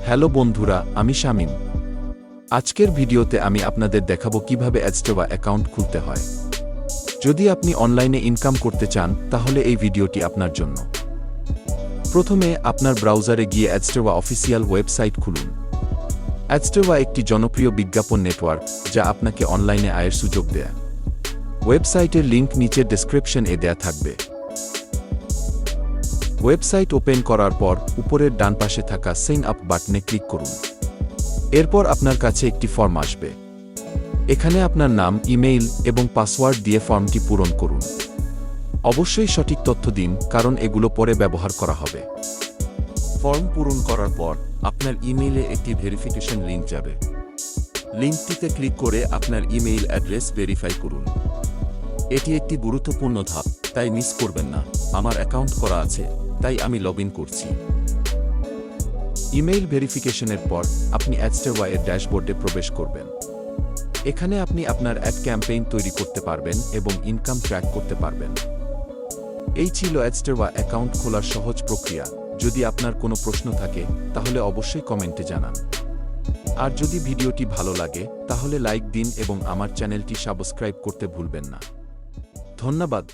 Hello বন্ধুরা, আমি শামীম। আজকের ভিডিওতে আমি আপনাদের দেখাবো কিভাবে অ্যাডস্টেওয়া অ্যাকাউন্ট খুলতে হয়। যদি আপনি অনলাইনে ইনকাম করতে চান তাহলে এই ভিডিওটি আপনার জন্য। প্রথমে আপনার ব্রাউজারে গিয়ে অ্যাডস্টেওয়া অফিসিয়াল ওয়েবসাইট খুলুন। অ্যাডস্টেওয়া একটি জনপ্রিয় বিজ্ঞাপন নেটওয়ার্ক যা আপনাকে অনলাইনে আয়ের সুযোগ দেয়। ওয়েবসাইটের লিঙ্ক নিচের ডেসক্রিপশনে দেয়া থাকবে। ওয়েবসাইট ওপেন করার পর উপরের ডান পাশে থাকা সাইন আপ বাটনে ক্লিক করুন। এরপর আপনার কাছে একটি ফর্ম আসবে। এখানে আপনার নাম, ইমেইল এবং পাসওয়ার্ড দিয়ে ফর্মটি পূরণ করুন। অবশ্যই সঠিক তথ্য দিন, কারণ এগুলো পরে ব্যবহার করা হবে। ফর্ম পূরণ করার পর আপনার ইমেইলে একটি ভেরিফিকেশন লিঙ্ক যাবে। লিঙ্কটিতে ক্লিক করে আপনার ইমেইল অ্যাড্রেস ভেরিফাই করুন। এটি একটি গুরুত্বপূর্ণ ধাপ, তাই মিস করবেন না। আমার অ্যাকাউন্ট করা আছে, তাই আমি লগ ইন করছি। ইমেইল ভেরিফিকেশনের পর আপনি অ্যাডস্টেওয়া এর ড্যাশবোর্ডে প্রবেশ করবেন। এখানে আপনি আপনার অ্যাড ক্যাম্পেইন তৈরি করতে পারবেন এবং ইনকাম ট্র্যাক করতে পারবেন। এই ছিল অ্যাডস্টেওয়া অ্যাকাউন্ট খোলার সহজ প্রক্রিয়া। যদি আপনার কোনো প্রশ্ন থাকে তাহলে অবশ্যই কমেন্টে জানান। আর যদি ভিডিওটি ভালো লাগে তাহলে লাইক দিন এবং আমার চ্যানেলটি সাবস্ক্রাইব করতে ভুলবেন না। ধন্যবাদ।